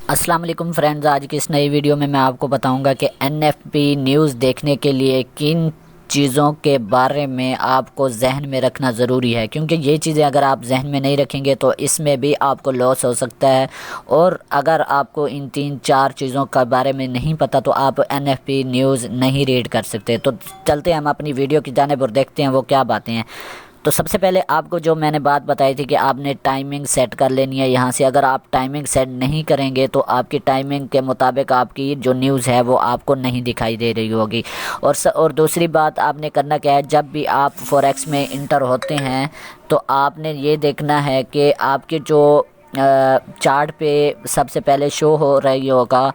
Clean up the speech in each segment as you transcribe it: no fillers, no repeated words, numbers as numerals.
अस्सलाम वालेकुम फ्रेंड्स, आज की इस नई वीडियो में मैं आपको बताऊंगा कि एनएफपी न्यूज़ देखने के लिए किन चीज़ों के बारे में आपको जहन में रखना ज़रूरी है, क्योंकि ये चीज़ें अगर आप जहन में नहीं रखेंगे तो इसमें भी आपको लॉस हो सकता है। और अगर आपको इन 3-4 चीज़ों के बारे में नहीं पता तो आप एनएफपी न्यूज़ नहीं रीड कर सकते। तो चलते हैं हम अपनी वीडियो की जानिब और देखते हैं वो क्या बातें हैं। तो सबसे पहले आपको जो मैंने बात बताई थी कि आपने टाइमिंग सेट कर लेनी है यहाँ से। अगर आप टाइमिंग सेट नहीं करेंगे तो आपकी टाइमिंग के मुताबिक आपकी जो न्यूज़ है वो आपको नहीं दिखाई दे रही होगी। और दूसरी बात आपने करना क्या है, जब भी आप फॉरेक्स में इंटर होते हैं तो आपने ये देखना है कि आपके जो चार्ट पे सबसे पहले शो हो रही होगा,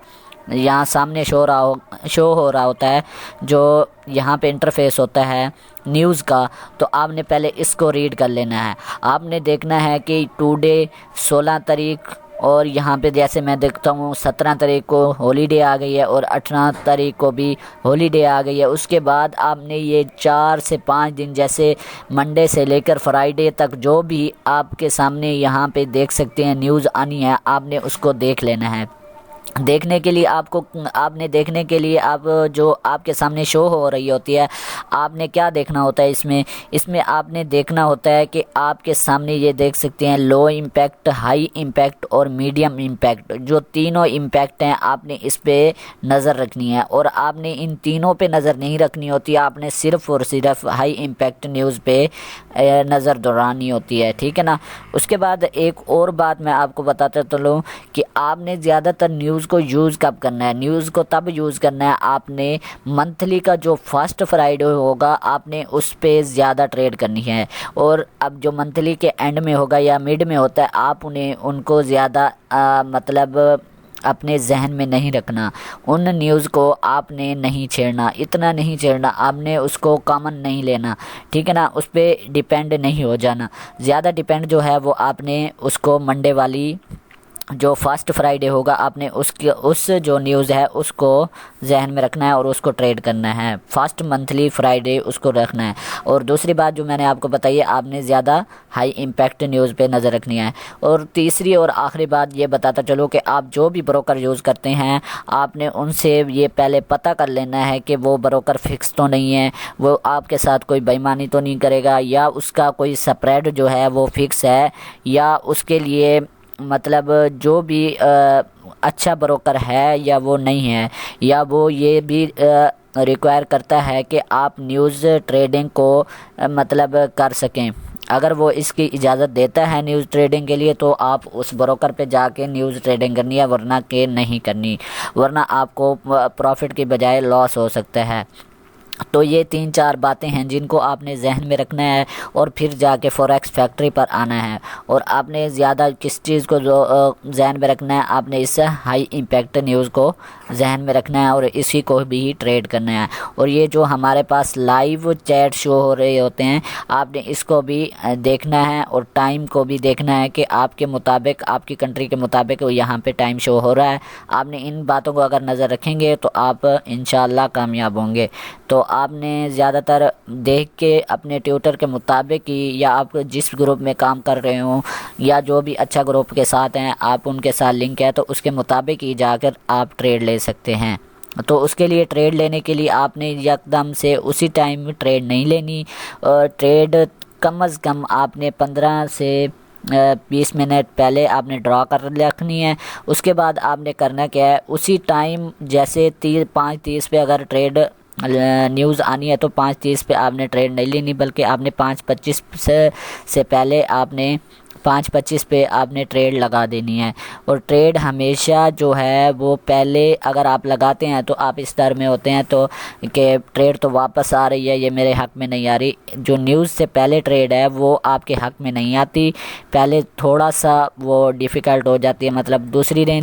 यहाँ सामने शो हो रहा होता है, जो यहाँ पे इंटरफेस होता है न्यूज़ का। तो आपने पहले इसको रीड कर लेना है। आपने देखना है कि टुडे 16 तारीख, और यहाँ पे जैसे मैं देखता हूँ 17 तारीख को हॉलीडे आ गई है और 18 तारीख को भी हॉलीडे आ गई है। उसके बाद आपने ये 4 से 5 दिन, जैसे मंडे से लेकर फ्राइडे तक जो भी आपके सामने यहाँ पे देख सकते हैं न्यूज़ आनी है, आपने उसको देख लेना है। देखने के लिए आप जो आपके सामने शो हो रही होती है, आपने क्या देखना होता है इसमें आपने देखना होता है कि आपके सामने ये देख सकते हैं लो इम्पैक्ट, हाई इम्पैक्ट और मीडियम इम्पैक्ट। जो तीनों इम्पैक्ट हैं आपने इस पे नज़र रखनी है, और आपने इन तीनों पे नज़र नहीं रखनी होती, आपने सिर्फ़ और सिर्फ हाई इम्पैक्ट न्यूज़ पे नज़र दौड़ानी होती है, ठीक है ना। उसके बाद एक और बात मैं आपको बताता चलूँ कि आपने ज़्यादातर न्यूज़ को यूज़ कब करना है। न्यूज़ को तब यूज़ करना है आपने मंथली का जो फर्स्ट फ्राइडे होगा आपने उस पे ज़्यादा ट्रेड करनी है। और अब जो मंथली के एंड में होगा या मिड में होता है, आप उनको ज़्यादा मतलब अपने जहन में नहीं रखना। उन न्यूज़ को आपने नहीं छेड़ना, इतना नहीं छेड़ना, आपने उसको कॉमन नहीं लेना, ठीक है ना। उस पर डिपेंड नहीं हो जाना ज़्यादा। डिपेंड जो है वो आपने उसको मंडे वाली जो फर्स्ट फ्राइडे होगा आपने उस जो न्यूज़ है उसको जहन में रखना है और उसको ट्रेड करना है। फर्स्ट मंथली फ्राइडे उसको रखना है। और दूसरी बात जो मैंने आपको बताई है, आपने ज़्यादा हाई इम्पैक्ट न्यूज़ पे नज़र रखनी है। और तीसरी और आखिरी बात ये बताता चलो कि आप जो भी ब्रोकर यूज़ करते हैं आपने उनसे ये पहले पता कर लेना है कि वो ब्रोकर फिक्स तो नहीं है, वो आपके साथ कोई बेईमानी तो नहीं करेगा, या उसका कोई स्प्रेड जो है वो फिक्स है, या उसके लिए मतलब जो भी अच्छा ब्रोकर है या वो नहीं है, या वो ये भी रिक्वायर करता है कि आप न्यूज़ ट्रेडिंग को मतलब कर सकें। अगर वो इसकी इजाज़त देता है न्यूज़ ट्रेडिंग के लिए तो आप उस ब्रोकर पे जाके न्यूज़ ट्रेडिंग करनी है, वरना के नहीं करनी, वरना आपको प्रॉफिट की बजाय लॉस हो सकता है। तो ये 3-4 बातें हैं जिनको आपने जहन में रखना है और फिर जाके फॉरेक्स फैक्ट्री पर आना है। और आपने ज़्यादा किस चीज़ को जहन में रखना है, आपने इस हाई इम्पैक्ट न्यूज़ को जहन में रखना है और इसी को भी ट्रेड करना है। और ये जो हमारे पास लाइव चैट शो हो रहे होते हैं आपने इसको भी देखना है, और टाइम को भी देखना है कि आपके मुताबिक, आपकी कंट्री के मुताबिक यहाँ पे टाइम शो हो रहा है। आपने इन बातों को अगर नज़र रखेंगे तो आप इंशाल्लाह कामयाब होंगे। तो आपने ज़्यादातर देख के अपने ट्यूटर के मुताबिक ही, या आप जिस ग्रुप में काम कर रहे हो या जो भी अच्छा ग्रुप के साथ हैं आप उनके साथ लिंक है तो उसके मुताबिक ही जाकर आप ट्रेड ले सकते हैं। तो उसके लिए ट्रेड लेने के लिए आपने एकदम से उसी टाइम ट्रेड नहीं लेनी। ट्रेड कम अज़ कम आपने 15 से 20 मिनट पहले आपने ड्रॉ कर रखनी है। उसके बाद आपने करना क्या है, उसी टाइम जैसे 5:30 पे अगर ट्रेड न्यूज़ आनी है तो 5:30 पे आपने ट्रेड नहीं लेनी, बल्कि आपने 5:25 से पहले आपने 5:25 पे आपने ट्रेड लगा देनी है। और ट्रेड हमेशा जो है वो पहले अगर आप लगाते हैं तो आप इस डर में होते हैं तो कि ट्रेड तो वापस आ रही है, ये मेरे हक़ में नहीं आ रही। जो न्यूज़ से पहले ट्रेड है वो आपके हक़ में नहीं आती, पहले थोड़ा सा वो डिफ़िकल्ट हो जाती है, मतलब दूसरी रेंज